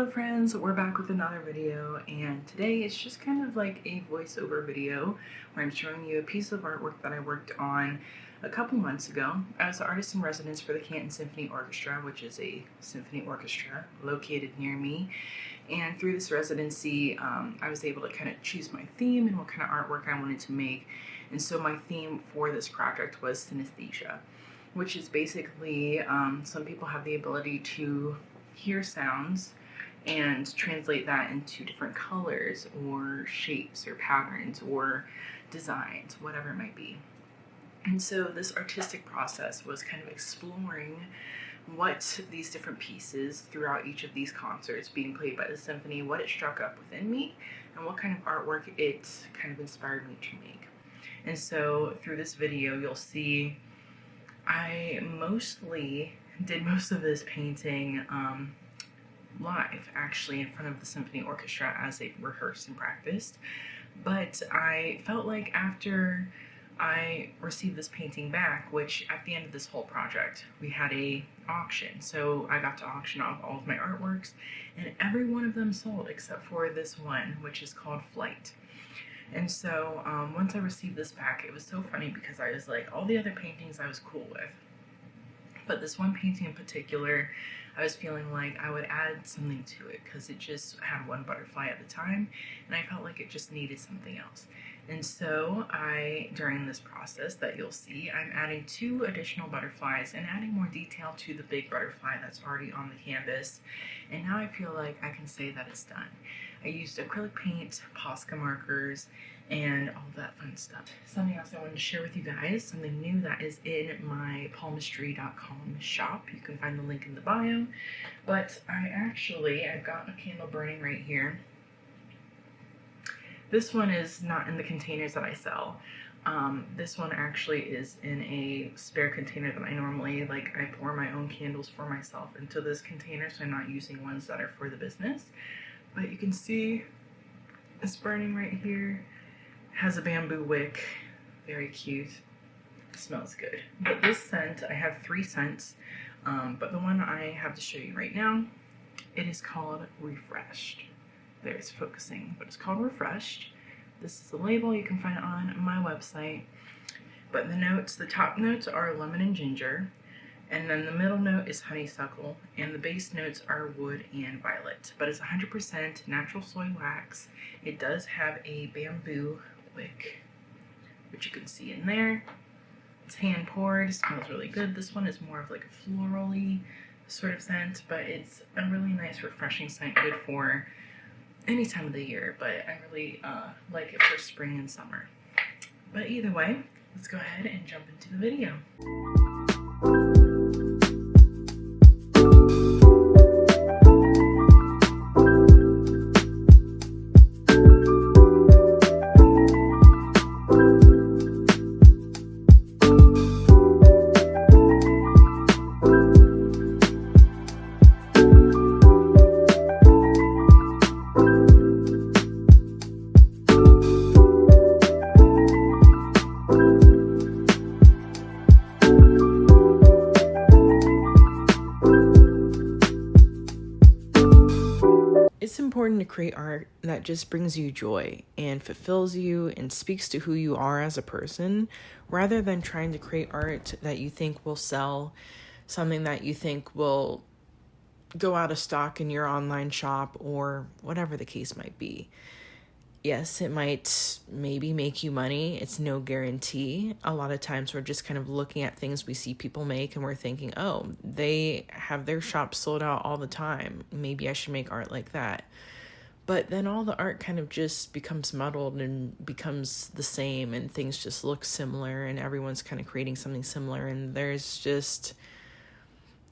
friends, we're back with another video, and today it's just kind of like a voiceover video where I'm showing you a piece of artwork that I worked on a couple months ago. I was the artist in residence for the Canton Symphony Orchestra, which is a symphony orchestra located near me. And through this residency, I was able to kind of choose my theme and what kind of artwork I wanted to make. And so my theme for this project was synesthesia, which is basically some people have the ability to hear sounds and translate that into different colors or shapes or patterns or designs, whatever it might be. And so this artistic process was kind of exploring what these different pieces throughout each of these concerts being played by the symphony, what it struck up within me, and what kind of artwork it kind of inspired me to make. And so through this video, you'll see I mostly did most of this painting live, actually, in front of the symphony orchestra as they rehearsed and practiced. But I felt like after I received this painting back, which at the end of this whole project, we had a auction. So I got to auction off all of my artworks, and every one of them sold except for this one, which is called Flight. And so once I received this back, it was so funny because I was like, all the other paintings I was cool with, but this one painting in particular, I was feeling like I would add something to it because it just had one butterfly at the time, and I felt like it just needed something else. And so during this process that you'll see, I'm adding 2 additional butterflies and adding more detail to the big butterfly that's already on the canvas. And now I feel like I can say that it's done. I used acrylic paint, Posca markers, and all that fun stuff. Something else I wanted to share with you guys, something new that is in my palmistry.com shop. You can find the link in the bio. But I've got a candle burning right here. This one is not in the containers that I sell. This one actually is in a spare container that I normally, I pour my own candles for myself into this container, so I'm not using ones that are for the business. But you can see it's burning right here. Has a bamboo wick, very cute, smells good. But this scent, I have 3 scents, but the one I have to show you right now, it is called Refreshed. There's focusing, but it's called Refreshed. This is the label, you can find it on my website. But the top notes are lemon and ginger, and then the middle note is honeysuckle, and the base notes are wood and violet. But it's 100% natural soy wax. It does have a bamboo wick, which you can see in there. It's hand poured, smells really good. This one is more of like a florally sort of scent, but it's a really nice, refreshing scent, good for any time of the year, but I really like it for spring and summer. But either way, let's go ahead and jump into the video. It's important to create art that just brings you joy and fulfills you and speaks to who you are as a person, rather than trying to create art that you think will sell, something that you think will go out of stock in your online shop or whatever the case might be. Yes, it might maybe make you money. It's no guarantee. A lot of times we're just kind of looking at things we see people make and we're thinking, oh, they have their shop sold out all the time. Maybe I should make art like that. But then all the art kind of just becomes muddled and becomes the same, and things just look similar, and everyone's kind of creating something similar, and there's just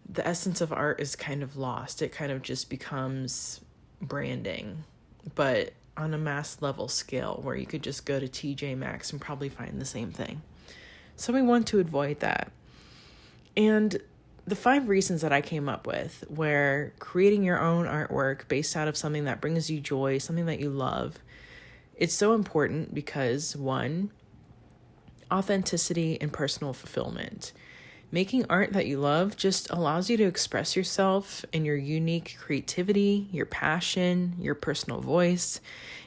the essence of art is kind of lost. It kind of just becomes branding, but on a mass level scale where you could just go to TJ Maxx and probably find the same thing. So we want to avoid that. And the 5 reasons that I came up with, where creating your own artwork based out of something that brings you joy, something that you love, it's so important because 1, authenticity and personal fulfillment. Making art that you love just allows you to express yourself and your unique creativity, your passion, your personal voice.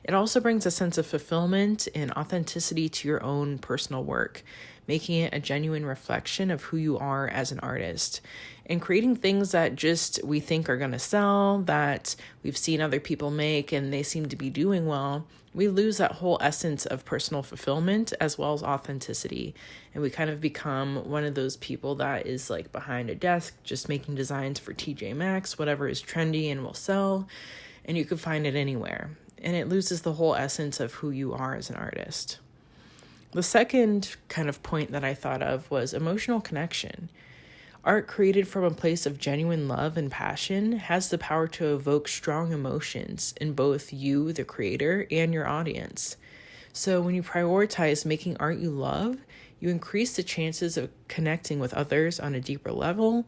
It also brings a sense of fulfillment and authenticity to your own personal work, making it a genuine reflection of who you are as an artist. And creating things that just we think are going to sell, that we've seen other people make and they seem to be doing well, we lose that whole essence of personal fulfillment as well as authenticity. And we kind of become one of those people that is like behind a desk, just making designs for TJ Maxx, whatever is trendy and will sell. And you can find it anywhere. And it loses the whole essence of who you are as an artist. The second kind of point that I thought of was emotional connection. Art created from a place of genuine love and passion has the power to evoke strong emotions in both you, the creator, and your audience. So when you prioritize making art you love, you increase the chances of connecting with others on a deeper level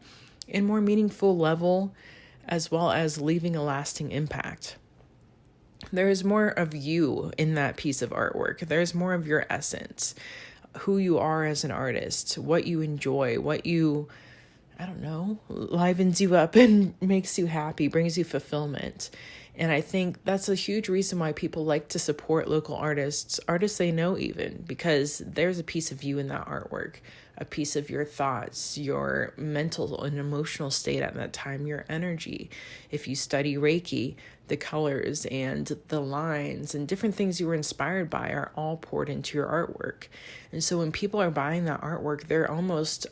and more meaningful level, as well as leaving a lasting impact. There is more of you in that piece of artwork. There's more of your essence, who you are as an artist, what you enjoy, what you, livens you up and makes you happy, brings you fulfillment. And I think that's a huge reason why people like to support local artists they know even, because there's a piece of you in that artwork, a piece of your thoughts, your mental and emotional state at that time, your energy. If you study Reiki, the colors and the lines and different things you were inspired by are all poured into your artwork. And so when people are buying that artwork, they're almost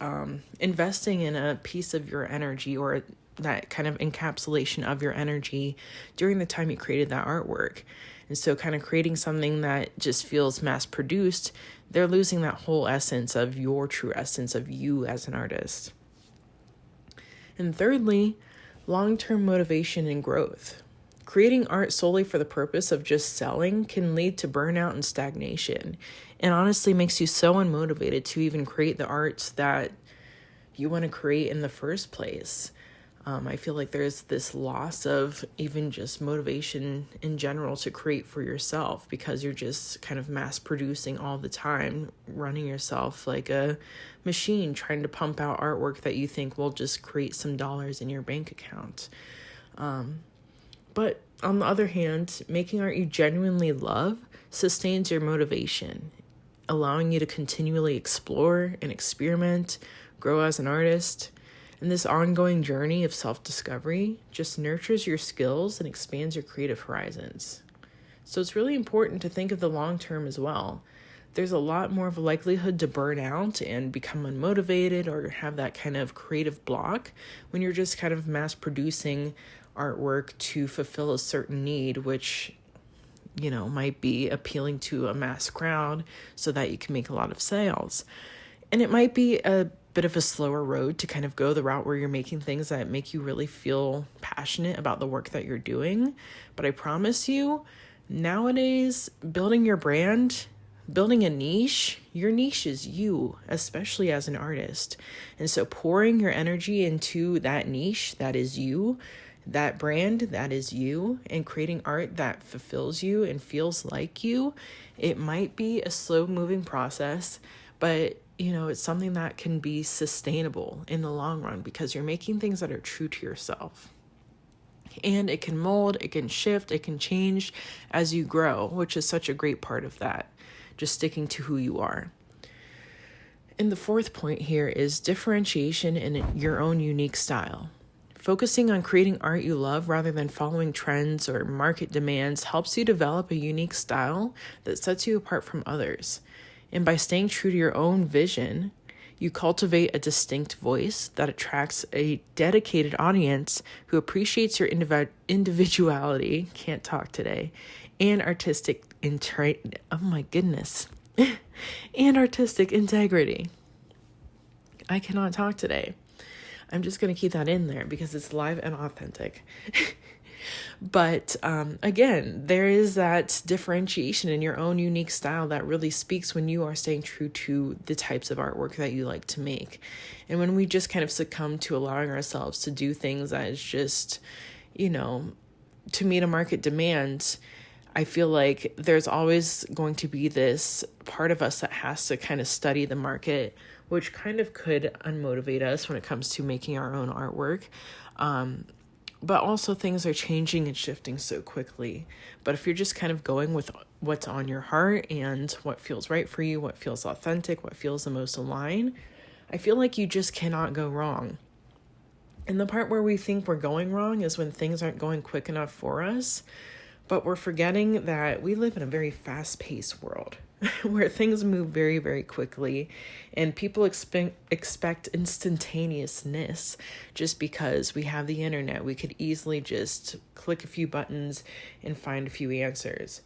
investing in a piece of your energy or that kind of encapsulation of your energy during the time you created that artwork. And so kind of creating something that just feels mass produced, they're losing that whole essence of your true essence of you as an artist. And thirdly, long-term motivation and growth. Creating art solely for the purpose of just selling can lead to burnout and stagnation, and honestly makes you so unmotivated to even create the art that you want to create in the first place. I feel like there's this loss of even just motivation in general to create for yourself because you're just kind of mass producing all the time, running yourself like a machine, trying to pump out artwork that you think will just create some dollars in your bank account. But on the other hand, making art you genuinely love sustains your motivation, allowing you to continually explore and experiment, grow as an artist. And this ongoing journey of self-discovery just nurtures your skills and expands your creative horizons. So it's really important to think of the long term as well. There's a lot more of a likelihood to burn out and become unmotivated or have that kind of creative block when you're just kind of mass producing artwork to fulfill a certain need, which, might be appealing to a mass crowd so that you can make a lot of sales. And it might be a bit of a slower road to kind of go the route where you're making things that make you really feel passionate about the work that you're doing. But I promise you, nowadays, building your brand, building a niche, your niche is you, especially as an artist. And so pouring your energy into that niche, that is you, that brand, that is you, and creating art that fulfills you and feels like you, it might be a slow moving process, but it's something that can be sustainable in the long run because you're making things that are true to yourself. And it can mold, it can shift, it can change as you grow, which is such a great part of that, just sticking to who you are. And the fourth point here is differentiation in your own unique style. Focusing on creating art you love rather than following trends or market demands helps you develop a unique style that sets you apart from others. And by staying true to your own vision, you cultivate a distinct voice that attracts a dedicated audience who appreciates your individuality, can't talk today, and artistic and artistic integrity. I cannot talk today. I'm just going to keep that in there because it's live and authentic. But again, there is that differentiation in your own unique style that really speaks when you are staying true to the types of artwork that you like to make. And when we just kind of succumb to allowing ourselves to do things that is just, to meet a market demand, I feel like there's always going to be this part of us that has to kind of study the market, which kind of could unmotivate us when it comes to making our own artwork. But also things are changing and shifting so quickly. But if you're just kind of going with what's on your heart and what feels right for you, what feels authentic, what feels the most aligned, I feel like you just cannot go wrong. And the part where we think we're going wrong is when things aren't going quick enough for us. But we're forgetting that we live in a very fast-paced world where things move very, very quickly, and people expect instantaneousness just because we have the internet. We could easily just click a few buttons and find a few answers.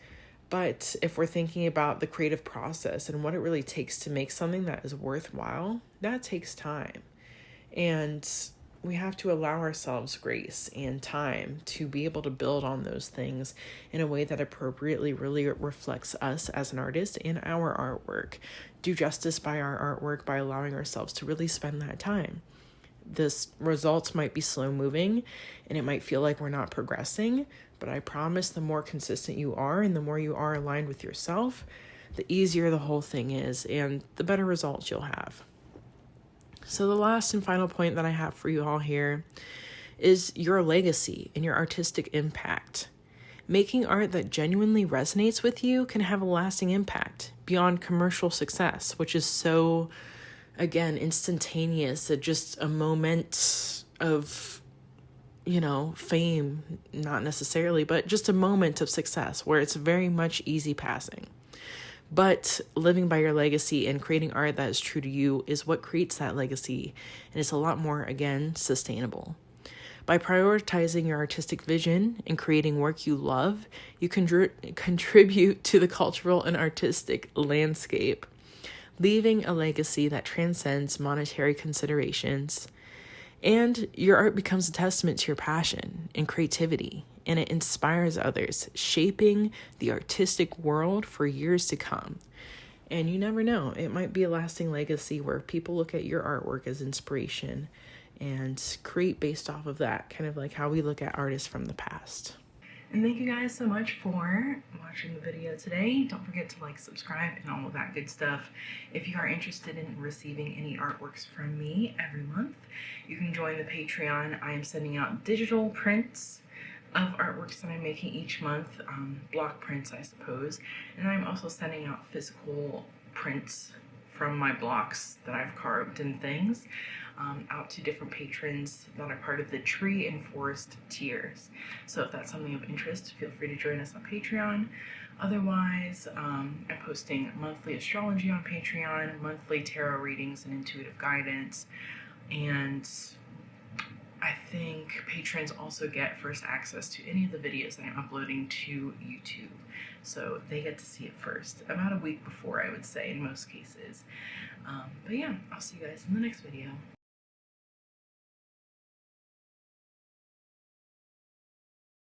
But if we're thinking about the creative process and what it really takes to make something that is worthwhile, that takes time. And we have to allow ourselves grace and time to be able to build on those things in a way that appropriately really reflects us as an artist and our artwork. Do justice by our artwork by allowing ourselves to really spend that time. This results might be slow moving and it might feel like we're not progressing, but I promise the more consistent you are and the more you are aligned with yourself, the easier the whole thing is and the better results you'll have. So the last and final point that I have for you all here is your legacy and your artistic impact. Making art that genuinely resonates with you can have a lasting impact beyond commercial success, which is so, again, instantaneous, just a moment of, fame, not necessarily, but just a moment of success where it's very much easy passing. But living by your legacy and creating art that is true to you is what creates that legacy. And it's a lot more, again, sustainable. By prioritizing your artistic vision and creating work you love, you contribute to the cultural and artistic landscape, leaving a legacy that transcends monetary considerations. And your art becomes a testament to your passion and creativity, and it inspires others, shaping the artistic world for years to come. And you never know, it might be a lasting legacy where people look at your artwork as inspiration and create based off of that, kind of like how we look at artists from the past. And thank you guys so much for watching the video today. Don't forget to like, subscribe, and all of that good stuff. If you are interested in receiving any artworks from me every month, you can join the Patreon. I am sending out digital prints of artworks that I'm making each month, block prints, I suppose. And I'm also sending out physical prints from my blocks that I've carved and things out to different patrons that are part of the tree and forest tiers. So if that's something of interest, feel free to join us on Patreon. Otherwise, I'm posting monthly astrology on Patreon, monthly tarot readings and intuitive guidance, and I think patrons also get first access to any of the videos that I'm uploading to YouTube. So they get to see it first, about a week before, I would say, in most cases. But yeah, I'll see you guys in the next video.